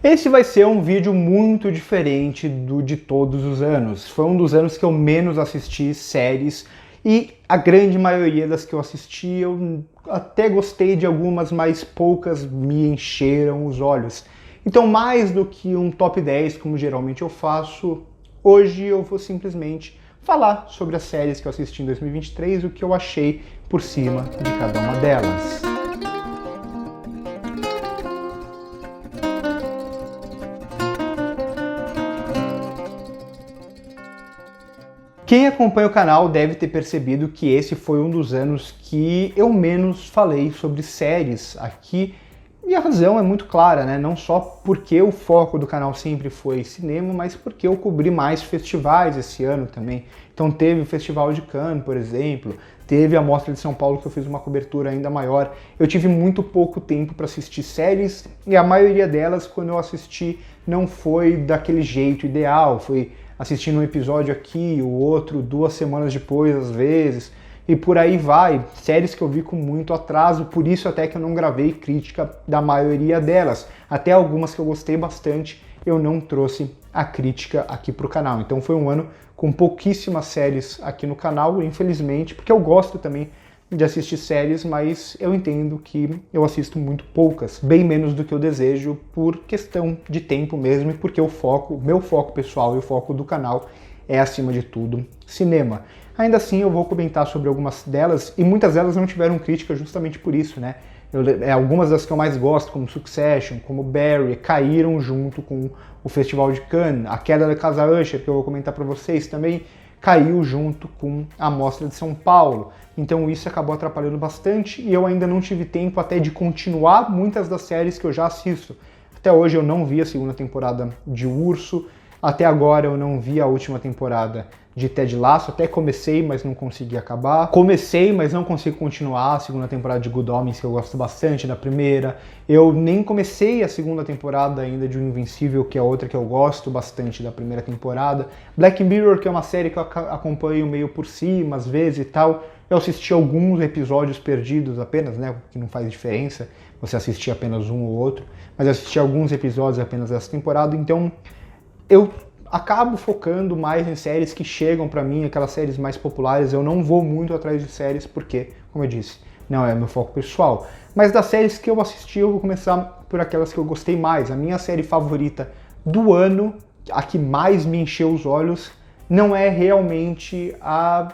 Esse vai ser um vídeo muito diferente do de todos os anos. Foi um dos anos que eu menos assisti séries e a grande maioria das que eu assisti eu até gostei de algumas, mas poucas me encheram os olhos. Então, mais do que um top 10, como geralmente eu faço, hoje eu vou simplesmente falar sobre as séries que eu assisti em 2023 e o que eu achei por cima de cada uma delas. Quem acompanha o canal deve ter percebido que esse foi um dos anos que eu menos falei sobre séries aqui. E a razão é muito clara, né? Não só porque o foco do canal sempre foi cinema, mas porque eu cobri mais festivais esse ano também. Então teve o Festival de Cannes, por exemplo, teve a Mostra de São Paulo que eu fiz uma cobertura ainda maior. Eu tive muito pouco tempo para assistir séries e a maioria delas, quando eu assisti, não foi daquele jeito ideal, foi assistindo um episódio aqui, o outro 2 semanas depois, às vezes, e por aí vai. Séries que eu vi com muito atraso, por isso até que eu não gravei crítica da maioria delas. Até algumas que eu gostei bastante, eu não trouxe a crítica aqui pro canal. Então foi um ano com pouquíssimas séries aqui no canal, infelizmente, porque eu gosto também de assistir séries, mas eu entendo que eu assisto muito poucas, bem menos do que eu desejo por questão de tempo mesmo e porque o meu foco pessoal e o foco do canal é, acima de tudo, cinema. Ainda assim, eu vou comentar sobre algumas delas e muitas delas não tiveram crítica justamente por isso, né? Algumas das que eu mais gosto, como Succession, como Barry, caíram junto com o Festival de Cannes. A Queda da Casa Usher, que eu vou comentar para vocês também, caiu junto com a Mostra de São Paulo. Então isso acabou atrapalhando bastante e eu ainda não tive tempo até de continuar muitas das séries que eu já assisto. Até hoje eu não vi a segunda temporada de Urso, até agora eu não vi a última temporada de Ted Lasso, até comecei, mas não consegui acabar. Comecei, mas não consigo continuar a segunda temporada de Good Omens, que eu gosto bastante da primeira. Eu nem comecei a segunda temporada ainda de O Invencível, que é outra que eu gosto bastante da primeira temporada. Black Mirror, que é uma série que eu acompanho meio por cima, às vezes e tal. Eu assisti alguns episódios perdidos apenas, né, que não faz diferença você assistir apenas um ou outro, mas eu assisti alguns episódios apenas dessa temporada, então eu acabo focando mais em séries que chegam pra mim, aquelas séries mais populares. Eu não vou muito atrás de séries porque, como eu disse, não é meu foco pessoal. Mas das séries que eu assisti, eu vou começar por aquelas que eu gostei mais. A minha série favorita do ano, a que mais me encheu os olhos, não é realmente a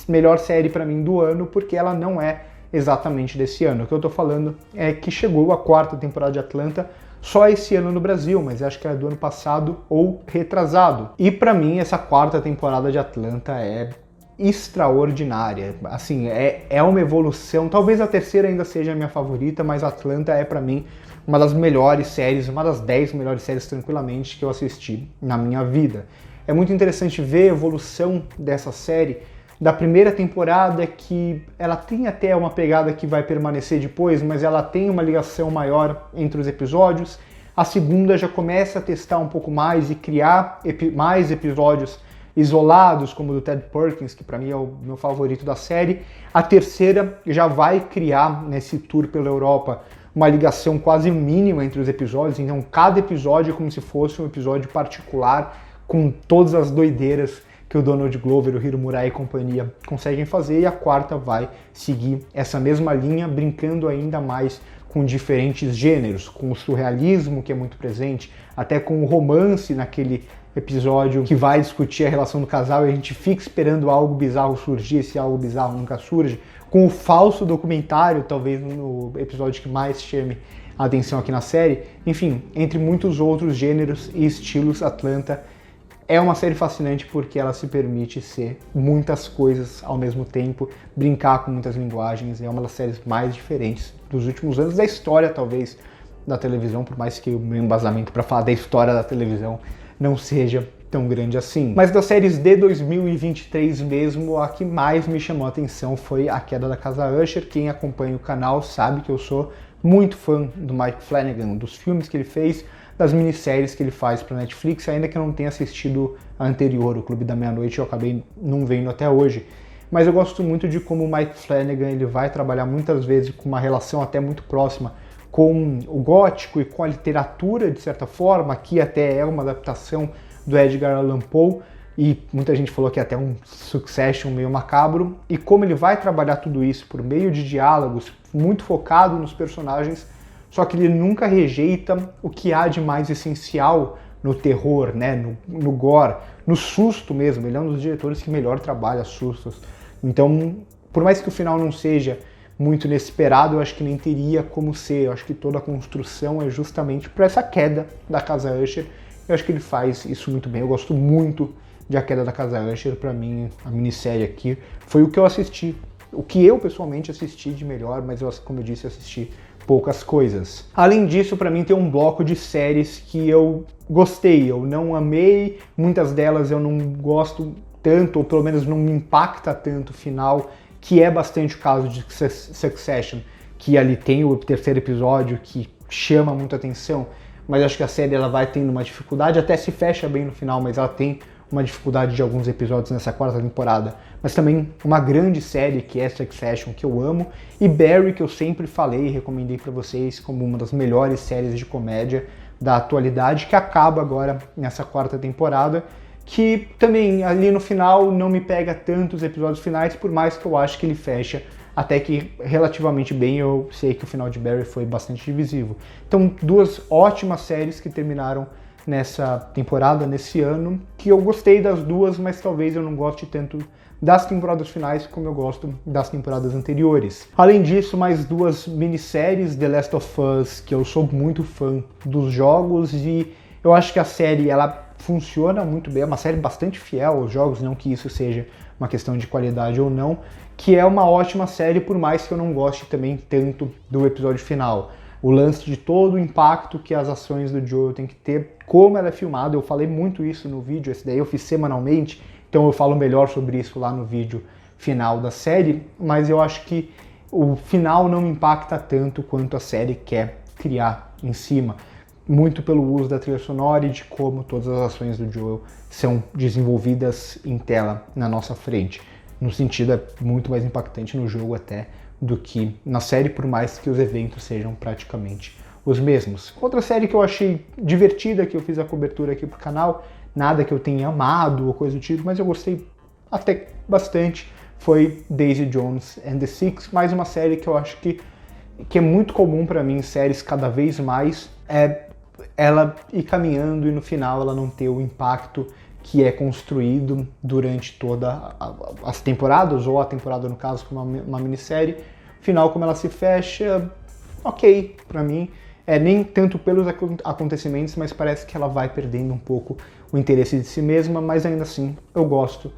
melhor série pra mim do ano, porque ela não é exatamente desse ano. O que eu tô falando é que chegou a 4ª temporada de Atlanta só esse ano no Brasil, mas acho que é do ano passado ou retrasado. E pra mim essa 4ª temporada de Atlanta é extraordinária. Assim, é uma evolução. Talvez a terceira ainda seja a minha favorita, mas Atlanta é pra mim uma das melhores séries, uma das 10 melhores séries tranquilamente que eu assisti na minha vida. É muito interessante ver a evolução dessa série, da primeira temporada, que ela tem até uma pegada que vai permanecer depois, mas ela tem uma ligação maior entre os episódios. A segunda já começa a testar um pouco mais e criar mais episódios isolados, como o do Ted Perkins, que para mim é o meu favorito da série. A terceira já vai criar, nesse tour pela Europa, uma ligação quase mínima entre os episódios, então cada episódio é como se fosse um episódio particular, com todas as doideiras que o Donald Glover, o Hiro Murai e companhia conseguem fazer, e a 4ª vai seguir essa mesma linha, brincando ainda mais com diferentes gêneros, com o surrealismo, que é muito presente, até com o romance naquele episódio que vai discutir a relação do casal e a gente fica esperando algo bizarro surgir, esse algo bizarro nunca surge, com o falso documentário, talvez no episódio que mais chame a atenção aqui na série. Enfim, entre muitos outros gêneros e estilos, Atlanta é uma série fascinante porque ela se permite ser muitas coisas ao mesmo tempo, brincar com muitas linguagens. É uma das séries mais diferentes dos últimos anos, da história talvez da televisão, por mais que o meu embasamento para falar da história da televisão não seja tão grande assim. Mas das séries de 2023 mesmo, a que mais me chamou a atenção foi A Queda da Casa Usher. Quem acompanha o canal sabe que eu sou muito fã do Mike Flanagan, dos filmes que ele fez, das minisséries que ele faz para Netflix, ainda que eu não tenha assistido a anterior, o Clube da Meia-Noite, eu acabei não vendo até hoje. Mas eu gosto muito de como o Mike Flanagan ele vai trabalhar muitas vezes com uma relação até muito próxima com o gótico e com a literatura, de certa forma. Aqui até é uma adaptação do Edgar Allan Poe, e muita gente falou que é até um Succession meio macabro, e como ele vai trabalhar tudo isso por meio de diálogos, muito focado nos personagens, só que ele nunca rejeita o que há de mais essencial no terror, né, no gore, no susto mesmo. Ele é um dos diretores que melhor trabalha sustos. Então, por mais que o final não seja muito inesperado, eu acho que nem teria como ser. Eu acho que toda a construção é justamente para essa queda da Casa Usher. Eu acho que ele faz isso muito bem. Eu gosto muito de A Queda da Casa Usher. Para mim, a minissérie aqui foi o que eu assisti, o que eu pessoalmente assisti de melhor, mas eu, como eu disse, assisti poucas coisas. Além disso, para mim tem um bloco de séries que eu gostei, eu não amei, muitas delas eu não gosto tanto, ou pelo menos não me impacta tanto o final, que é bastante o caso de Succession, que ali tem o terceiro episódio que chama muita atenção, mas acho que a série ela vai tendo uma dificuldade, até se fecha bem no final, mas ela tem uma dificuldade de alguns episódios nessa quarta temporada, mas também uma grande série que é Succession, que eu amo, e Barry, que eu sempre falei e recomendei para vocês como uma das melhores séries de comédia da atualidade, que acaba agora nessa quarta temporada, que também ali no final não me pega tanto os episódios finais, por mais que eu acho que ele fecha até que relativamente bem. Eu sei que o final de Barry foi bastante divisivo. Então, duas ótimas séries que terminaram nessa temporada, nesse ano, que eu gostei das duas, mas talvez eu não goste tanto das temporadas finais como eu gosto das temporadas anteriores. Além disso, mais duas minisséries, The Last of Us, que eu sou muito fã dos jogos, e eu acho que a série ela funciona muito bem, é uma série bastante fiel aos jogos, não que isso seja uma questão de qualidade ou não, que é uma ótima série, por mais que eu não goste também tanto do episódio final. O lance de todo o impacto que as ações do Joel tem que ter, como ela é filmada, eu falei muito isso no vídeo, esse daí eu fiz semanalmente, então eu falo melhor sobre isso lá no vídeo final da série, mas eu acho que o final não me impacta tanto quanto a série quer criar em cima, muito pelo uso da trilha sonora e de como todas as ações do Joel são desenvolvidas em tela na nossa frente. No sentido, é muito mais impactante no jogo até do que na série, por mais que os eventos sejam praticamente os mesmos. Outra série que eu achei divertida, que eu fiz a cobertura aqui pro canal, nada que eu tenha amado ou coisa do tipo, mas eu gostei até bastante, foi Daisy Jones and the Six, mais uma série que eu acho que é muito comum para mim em séries cada vez mais, é ela ir caminhando e no final ela não ter o impacto que é construído durante todas as temporadas, ou a temporada no caso, como uma minissérie. Final, como ela se fecha, ok, pra mim. Nem tanto pelos acontecimentos, mas parece que ela vai perdendo um pouco o interesse de si mesma, mas ainda assim eu gosto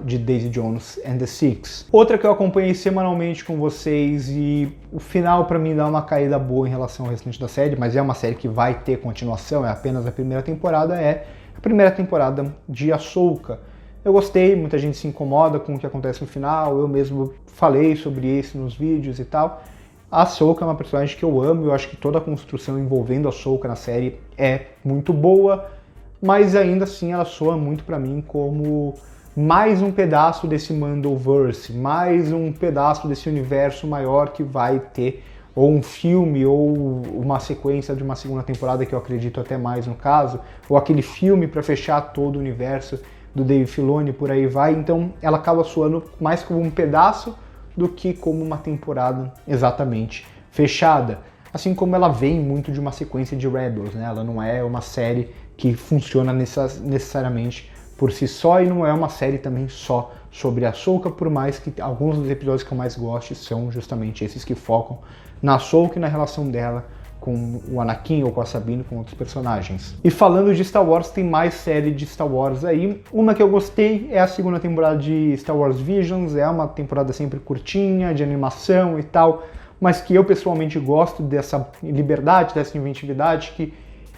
de Daisy Jones and the Six. Outra que eu acompanhei semanalmente com vocês, e o final pra mim dá uma caída boa em relação ao restante da série, mas é uma série que vai ter continuação, é apenas a primeira temporada, é a primeira temporada de Ahsoka. Eu gostei, muita gente se incomoda com o que acontece no final, eu mesmo falei sobre isso nos vídeos e tal. A Ahsoka é uma personagem que eu amo, eu acho que toda a construção envolvendo a Ahsoka na série é muito boa, mas ainda assim ela soa muito pra mim como mais um pedaço desse Mandoverse, mais um pedaço desse universo maior que vai ter, ou um filme, ou uma sequência de uma segunda temporada, que eu acredito até mais no caso, ou aquele filme para fechar todo o universo do Dave Filoni, por aí vai. Então ela acaba soando mais como um pedaço do que como uma temporada exatamente fechada. Assim como ela vem muito de uma sequência de Rebels, né? Ela não é uma série que funciona necessariamente por si só, e não é uma série também só sobre a Ahsoka, por mais que alguns dos episódios que eu mais gosto são justamente esses que focam na Ahsoka e na relação dela com o Anakin ou com a Sabine, com outros personagens. E falando de Star Wars, tem mais série de Star Wars aí. Uma que eu gostei é a segunda temporada de Star Wars Visions, é uma temporada sempre curtinha, de animação e tal, mas que eu pessoalmente gosto dessa liberdade, dessa inventividade, que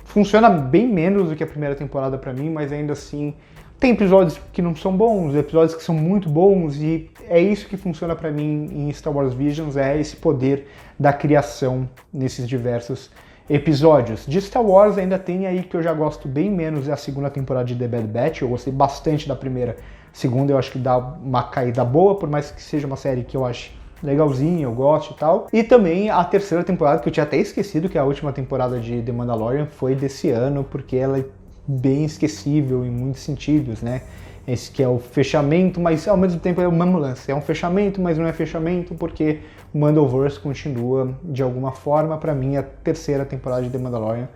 funciona bem menos do que a primeira temporada pra mim, mas ainda assim tem episódios que não são bons, episódios que são muito bons, e é isso que funciona pra mim em Star Wars Visions, é esse poder da criação nesses diversos episódios. De Star Wars ainda tem aí que eu já gosto bem menos, é a segunda temporada de The Bad Batch, eu gostei bastante da primeira. Segunda eu acho que dá uma caída boa, por mais que seja uma série que eu acho legalzinha, eu gosto e tal. E também a terceira temporada, que eu tinha até esquecido que a última temporada de The Mandalorian foi desse ano, porque ela é bem esquecível em muitos sentidos, né? Esse que é o fechamento, mas ao mesmo tempo é o mesmo lance. É um fechamento, mas não é fechamento, porque o Mandoverse continua de alguma forma. Pra mim, a terceira temporada de The Mandalorian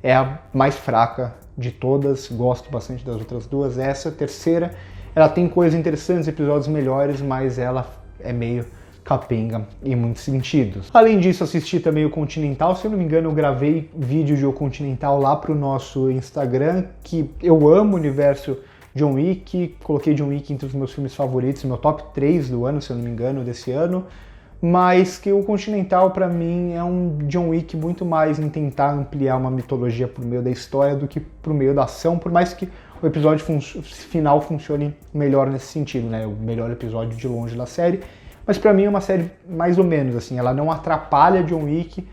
é a mais fraca de todas. Gosto bastante das outras duas. Essa terceira, ela tem coisas interessantes, episódios melhores, mas ela é meio capenga em muitos sentidos. Além disso, assisti também o Continental. Se eu não me engano, eu gravei vídeo de O Continental lá pro nosso Instagram, que eu amo o universo John Wick, coloquei John Wick entre os meus filmes favoritos, meu top 3 do ano, se eu não me engano, desse ano, mas que o Continental, pra mim, é um John Wick muito mais em tentar ampliar uma mitologia por meio da história do que por meio da ação, por mais que o episódio final funcione melhor nesse sentido, né? O melhor episódio de longe da série, mas pra mim é uma série mais ou menos, assim, ela não atrapalha John Wick,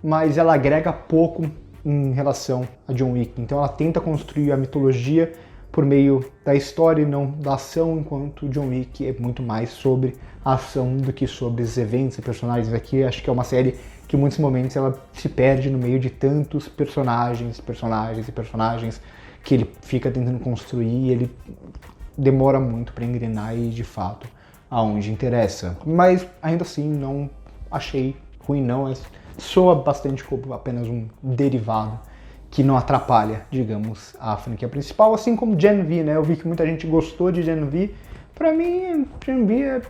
mas ela agrega pouco em relação a John Wick, então ela tenta construir a mitologia por meio da história e não da ação, enquanto John Wick é muito mais sobre a ação do que sobre os eventos e personagens. Aqui acho que é uma série que em muitos momentos ela se perde no meio de tantos personagens que ele fica tentando construir e ele demora muito para engrenar e de fato aonde interessa. Mas ainda assim não achei ruim não, soa bastante como apenas um derivado que não atrapalha, digamos, a franquia principal, assim como Gen V, né? Eu vi que muita gente gostou de Gen V. Pra mim, Gen V é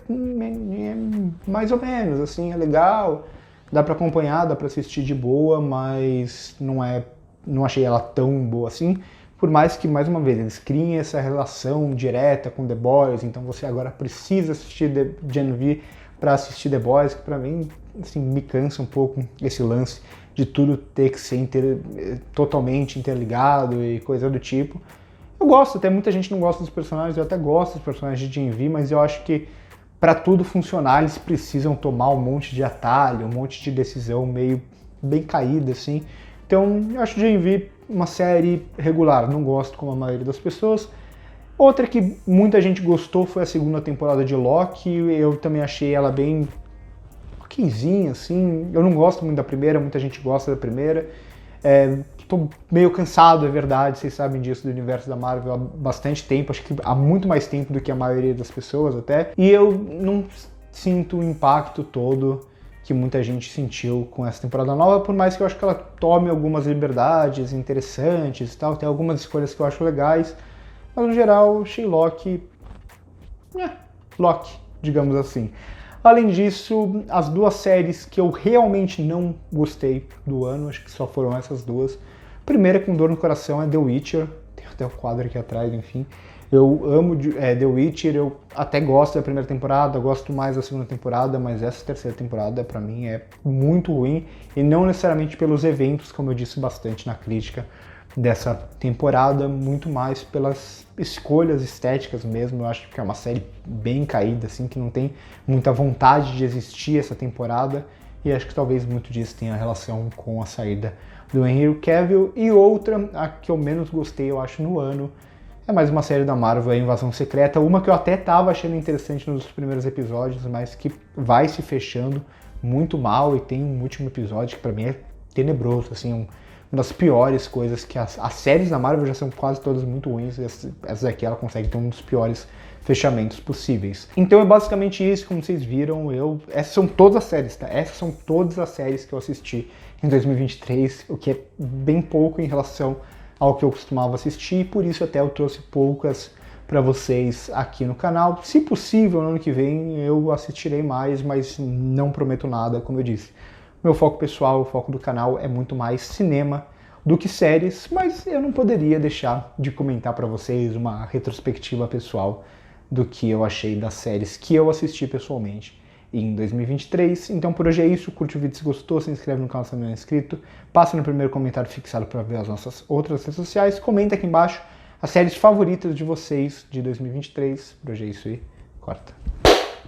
mais ou menos, assim, é legal, dá pra acompanhar, dá pra assistir de boa, mas não achei ela tão boa assim. Por mais que, mais uma vez, eles criem essa relação direta com The Boys, então você agora precisa assistir Gen V pra assistir The Boys, que pra mim, assim, me cansa um pouco esse lance de tudo ter que ser totalmente interligado e coisa do tipo. Eu gosto, até muita gente não gosta dos personagens, eu até gosto dos personagens de Gen V, mas eu acho que para tudo funcionar eles precisam tomar um monte de atalho, um monte de decisão meio bem caída, assim. Então eu acho Gen V uma série regular, não gosto como a maioria das pessoas. Outra que muita gente gostou foi a segunda temporada de Loki, eu também achei ela bem okzinha, assim. Eu não gosto muito da primeira, muita gente gosta da primeira. Tô meio cansado, é verdade, vocês sabem disso, do universo da Marvel há bastante tempo, acho que há muito mais tempo do que a maioria das pessoas até. E eu não sinto o impacto todo que muita gente sentiu com essa temporada nova, por mais que eu acho que ela tome algumas liberdades interessantes e tal, tem algumas escolhas que eu acho legais, mas no geral, achei Loki, digamos assim. Além disso, as duas séries que eu realmente não gostei do ano, acho que só foram essas duas. A primeira, com dor no coração, é The Witcher, tem até o quadro aqui atrás, enfim. Eu amo The Witcher, eu até gosto da primeira temporada, gosto mais da segunda temporada, mas essa terceira temporada, pra mim, é muito ruim, e não necessariamente pelos eventos, como eu disse bastante na crítica dessa temporada, muito mais pelas escolhas estéticas mesmo. Eu acho que é uma série bem caída, assim, que não tem muita vontade de existir essa temporada, e acho que talvez muito disso tenha relação com a saída do Henry Cavill. E outra, a que eu menos gostei, eu acho, no ano, é mais uma série da Marvel, a Invasão Secreta, uma que eu até tava achando interessante nos primeiros episódios, mas que vai se fechando muito mal, e tem um último episódio que pra mim é tenebroso, assim, uma das piores coisas, que as séries da Marvel já são quase todas muito ruins, essa daqui ela consegue ter um dos piores fechamentos possíveis. Então é basicamente isso, como vocês viram, essas são todas as séries, tá? Essas são todas as séries que eu assisti em 2023, o que é bem pouco em relação ao que eu costumava assistir, e por isso até eu trouxe poucas para vocês aqui no canal. Se possível, no ano que vem eu assistirei mais, mas não prometo nada, como eu disse. Meu foco pessoal, o foco do canal é muito mais cinema do que séries, mas eu não poderia deixar de comentar para vocês uma retrospectiva pessoal do que eu achei das séries que eu assisti pessoalmente em 2023. Então por hoje é isso, curte o vídeo se gostou, se inscreve no canal se não é inscrito, passa no primeiro comentário fixado para ver as nossas outras redes sociais, comenta aqui embaixo as séries favoritas de vocês de 2023. Por hoje é isso e corta.